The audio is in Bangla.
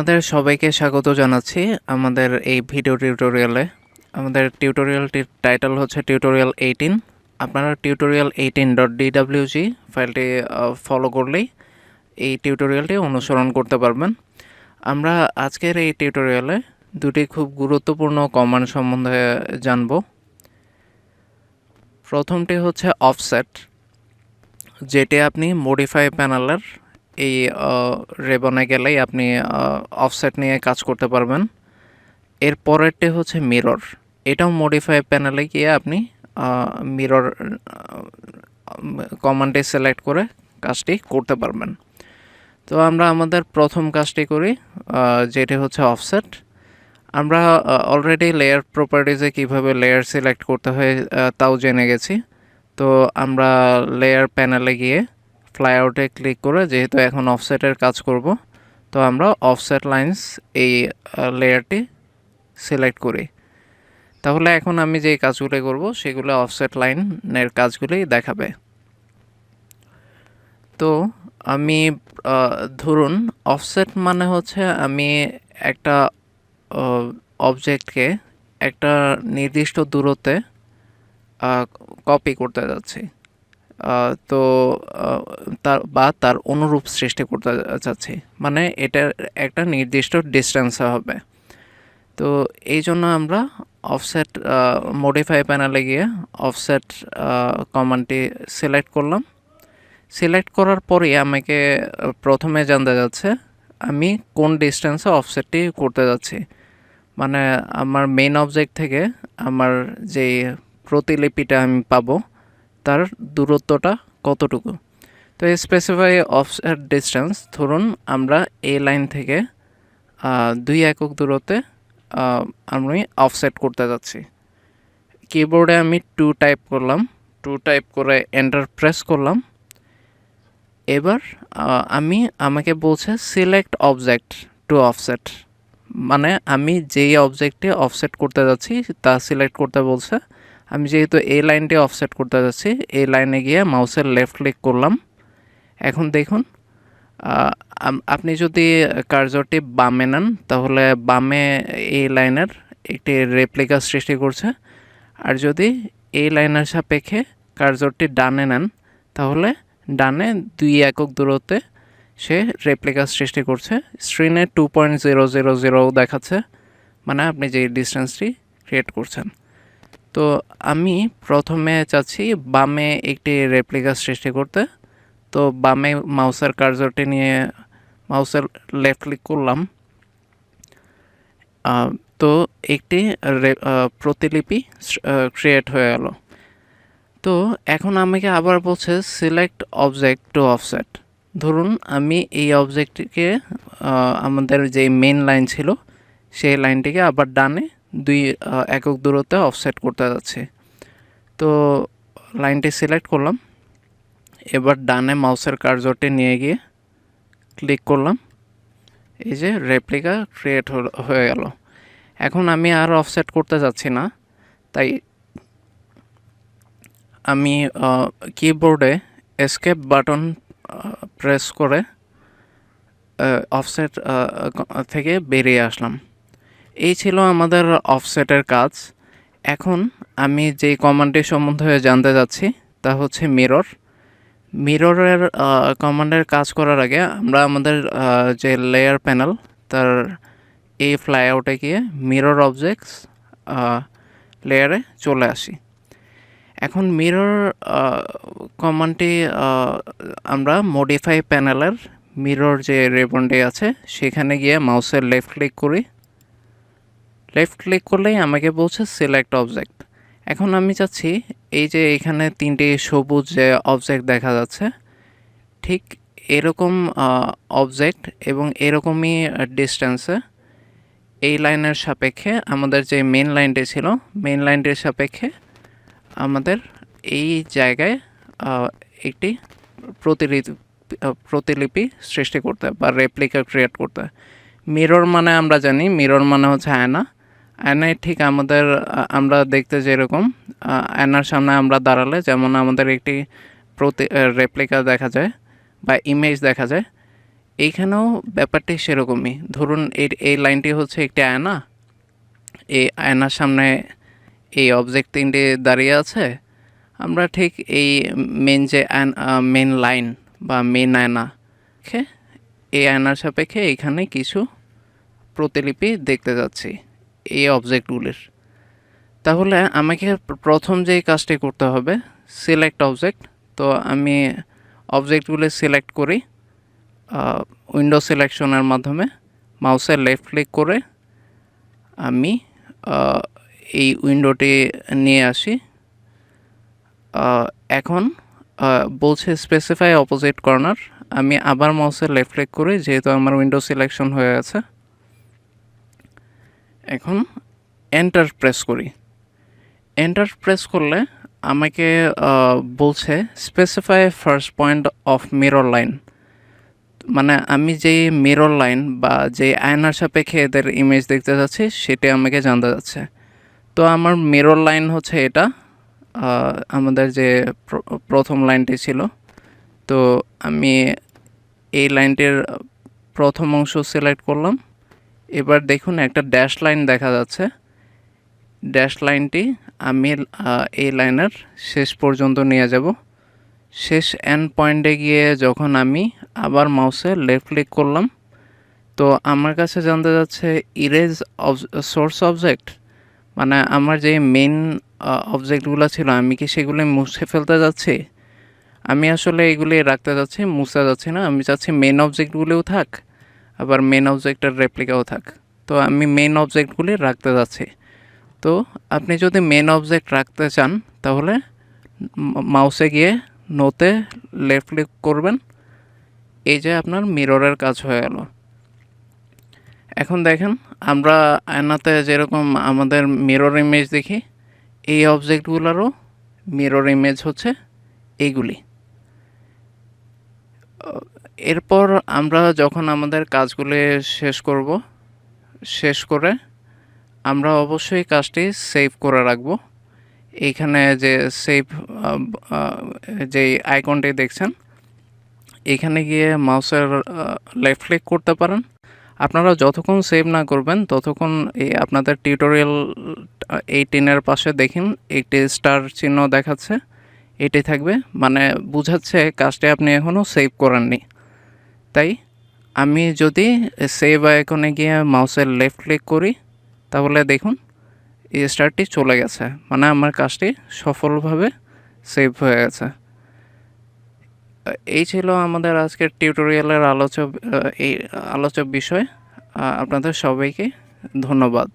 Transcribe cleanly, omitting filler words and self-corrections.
আমাদের সবাইকে স্বাগত জানাচ্ছি আমাদের এই ভিডিও টিউটোরিয়ালে। আমাদের টিউটোরিয়ালটির টাইটেল হচ্ছে টিউটোরিয়াল 18। আপনারা টিউটোরিয়াল 18.dwg ফাইলটি ফলো করলেই এই টিউটোরিয়ালটি অনুসরণ করতে পারবেন। আমরা আজকের এই টিউটোরিয়ালে দুটি খুব গুরুত্বপূর্ণ কমান্ড সম্বন্ধে জানব। প্রথমটি হচ্ছে অফসেট, যেটি আপনি মডিফাই প্যানেলের এই রেবনে গেলেই আপনি অফসেট নিয়ে কাজ করতে পারবেন। এর পরেরটি হচ্ছে মিরর, এটাও মডিফাই প্যানেলে গিয়ে আপনি মিরর কমান্ডে সিলেক্ট করে কাজটি করতে পারবেন। তো আমরা আমাদের প্রথম কাজটি করি, যেটি হচ্ছে অফসেট। আমরা অলরেডি লেয়ার প্রপার্টিজে কিভাবে লেয়ার সিলেক্ট করতে হয় তাও জেনে গেছি। তো আমরা লেয়ার প্যানেলে গিয়ে ফ্লাইআউটে ক্লিক করে, যেহেতু এখন অফসেটের কাজ করব, তো আমরা অফসেট লাইন্স এই লেয়ারটি সিলেক্ট করি। তাহলে এখন আমি যে কাজগুলো করব সেগুলো অফসেট লাইনের কাজগুলোই দেখাবে। তো আমি ধরুন অফসেট মানে হচ্ছে আমি একটা অবজেক্টকে একটা নির্দিষ্ট দূরত্বে কপি করতে যাচ্ছি, তো তার অনুরূপ সৃষ্টি করতে চাচ্ছি, মানে এটা একটা নির্দিষ্ট ডিস্টেন্সে হবে। তো এই জন্য আমরা অফসেট মডিফাই প্যানেলে গিয়ে অফসেট কমান্ডটি সিলেক্ট করলাম। সিলেক্ট করার পরেই আমাকে প্রথমে জানতে যাচ্ছে আমি কোন ডিস্টেন্সে অফসেটটি করতে যাচ্ছি, মানে আমার মেইন অবজেক্ট থেকে আমার যে প্রতিলিপিটা আমি পাবো তার দূরত্বটা কতটুকু। তো স্পেসিফাই অফসেট ডিস্টেন্স, ধরুন আমরা এই লাইন থেকে 2 একক দূরত্বে আমি অফসেট করতে যাচ্ছি। কিবোর্ডে আমি 2 টাইপ করলাম, 2 টাইপ করে এন্টার প্রেস করলাম। এবার আমাকে বলছে সিলেক্ট অবজেক্ট টু অফসেট, মানে আমি যেই অবজেক্টে অফসেট করতে যাচ্ছি তা সিলেক্ট করতে বলছে। আমি যেহেতু এই লাইনটি অফসেট করতে যাচ্ছি, এই লাইনে গিয়ে মাউসের লেফট ক্লিক করলাম। এখন দেখুন, আপনি যদি কার্সরটি বামে নেন তাহলে বামে এই লাইনের একটি রেপ্লিকা সৃষ্টি করছে, আর যদি এই লাইনের সাপেক্ষে কার্সরটি ডানে নেন তাহলে ডানে 2 একক দূরত্বে সে রেপ্লিকা সৃষ্টি করছে। স্ক্রিনে 2.000 দেখাচ্ছে, মানে আপনি যে ডিস্টেন্সটি ক্রিয়েট করছেন। তো আমি প্রথমে চাচ্ছি বামে একটি রেপ্লিকা সৃষ্টি করতে। তো বামে মাউসের কার্সরটি নিয়ে মাউসের লেফট ক্লিক করলাম। তো একটি প্রতিলিপি ক্রিয়েট হয়ে গেল। তো এখন আমাকে আবার বলছে সিলেক্ট অবজেক্ট টু অফসেট। ধরুন আমি এই অবজেক্টটিকে আমাদের যে মেন লাইন ছিল সেই লাইনটিকে আবার ডানে 2 একক দূরত্বে অফসেট করতে যাচ্ছি। তো লাইনটি সিলেক্ট করলাম। এবার ডানে মাউসের কার্সরটি নিয়ে গিয়ে ক্লিক করলাম, এই যে রেপ্লিকা ক্রিয়েট হয়ে গেল। এখন আমি আর অফসেট করতে যাচ্ছি না, তাই আমি কিবোর্ডে এসকেপ বাটন প্রেস করে অফসেট থেকে বেরিয়ে আসলাম। এই ছিল আমাদের অফসেটের কাজ। এখন আমি যেই কমান্ডটি সম্বন্ধে জানতে যাচ্ছি তা হচ্ছে মিরর। মিররের কমান্ডের কাজ করার আগে আমরা আমাদের যে লেয়ার প্যানেল তার এই ফ্লাইআউটে গিয়ে মিরর অবজেক্টস লেয়ারে চলে আসি। এখন মিরর কমান্ডটি আমরা মডিফাই প্যানেলের মিরর যে রেবনটি আছে সেখানে গিয়ে মাউসের লেফট ক্লিক করি। লেফট ক্লিক করলেই আমাকে বলছে সিলেক্ট অবজেক্ট। এখন আমি চাচ্ছি এই যে এখানে 3টি সবুজ যে অবজেক্ট দেখা যাচ্ছে, ঠিক এরকম অবজেক্ট এবং এরকমই ডিস্টেন্সে এই লাইনের সাপেক্ষে আমাদের যে মেন লাইনটি ছিল মেন লাইনটির সাপেক্ষে আমাদের এই জায়গায় একটি প্রতিলিপি সৃষ্টি করতে বা রেপ্লিকা ক্রিয়েট করতে। মিরর মানে আমরা জানি মিরর মানে হচ্ছে আয়না। আয়নায় ঠিক আমাদের আমরা দেখতে যেরকম আয়নার সামনে আমরা দাঁড়ালে যেমন আমাদের একটি রেপ্লিকা দেখা যায় বা ইমেজ দেখা যায়, এইখানেও ব্যাপারটি সেরকমই। ধরুন এই লাইনটি হচ্ছে একটি আয়না। এই আয়নার সামনে এই অবজেক্ট তিনটে দাঁড়িয়ে আছে। আমরা ঠিক এই মেন লাইন বা মেন আয়না এই আয়নার সাপেক্ষে এখানে কিছু প্রতিলিপি দেখতে যাচ্ছি এই অবজেক্টগুলির। তাহলে আমাকে প্রথম যেই কাজটি করতে হবে, সিলেক্ট অবজেক্ট। তো আমি অবজেক্টগুলি সিলেক্ট করি উইন্ডো সিলেকশনের মাধ্যমে। মাউসের লেফট ক্লিক করে আমি এই উইন্ডোটি নিয়ে আসি। এখন বলছে স্পেসিফাই অপোজিট কর্নার। আমি আবার মাউসের লেফট ক্লিক করি, যেহেতু আমার উইন্ডো সিলেকশন হয়ে গেছে। এখন এন্টার প্রেস করি। এন্টার প্রেস করলে আমাকে বলছে specify first point of mirror line. মানে আমি যেই মিরর লাইন বা যে আয়নার সাপেক্ষে এদের ইমেজ দেখতে যাচ্ছি সেটা আমাকে জানতে যাচ্ছে। তো আমার মিরর লাইন হচ্ছে এটা, আমাদের যে প্রথম লাইনটি ছিল। তো আমি এই লাইনটির প্রথম অংশ সিলেক্ট করলাম। এবার দেখুন একটা ড্যাশ লাইন দেখা যাচ্ছে। ড্যাশ লাইনটি আমি এই লাইনের শেষ পর্যন্ত নিয়ে যাব। শেষ এন্ড পয়েন্টে গিয়ে যখন আমি আবার মাউসে লেফট ক্লিক করলাম, তো আমার কাছে জানতে যাচ্ছে ইরেজ সোর্স অবজেক্ট। মানে আমার যে মেন অবজেক্টগুলো ছিল আমি কি সেগুলি মুছে ফেলতে যাচ্ছি? আমি আসলে এগুলি রাখতে যাচ্ছি, মুছতে যাচ্ছি না। আমি চাচ্ছি মেন অবজেক্টগুলিও থাক, আবার মেন অবজেক্টের রেপ্লিকাও থাক। তো আমি মেন অবজেক্টগুলি রাখতে যাচ্ছি। তো আপনি যদি মেন অবজেক্ট রাখতে চান তাহলে মাউসে গিয়ে নোতে লেফট ক্লিক করবেন। এই যে আপনার মিররের কাজ হয়ে গেল। এখন দেখেন আমরা আয়নাতে যেরকম আমাদের মিরর ইমেজ দেখি, এই অবজেক্টগুলোরও মিরর ইমেজ হচ্ছে এইগুলি। এরপর আমরা যখন আমাদের কাজগুলি শেষ করে আমরা অবশ্যই কাজটি সেভ করে রাখব। এইখানে যে সেভ যে আইকনটি দেখছেন, এখানে গিয়ে মাউসের লেফট ক্লিক করতে পারেন। আপনারা যতক্ষণ সেভ না করবেন ততক্ষণ এই আপনাদের টিউটোরিয়াল 18-এর পাশে দেখেন একটি স্টার চিহ্ন দেখাচ্ছে, এটি থাকবে, মানে বোঝাচ্ছে কাজটি আপনি এখনও সেভ করেননি। তাই আমি যদি সেভ আইকনে গিয়ে মাউসের লেফট ক্লিক করি তাহলে দেখুন এই স্টারটি চলে গেছে, মানে আমার কাজটি সফলভাবে সেভ হয়ে গেছে। এই ছিল আমাদের আজকের টিউটোরিয়ালের আলোচ্য বিষয়। আপনাদের সবাইকে ধন্যবাদ।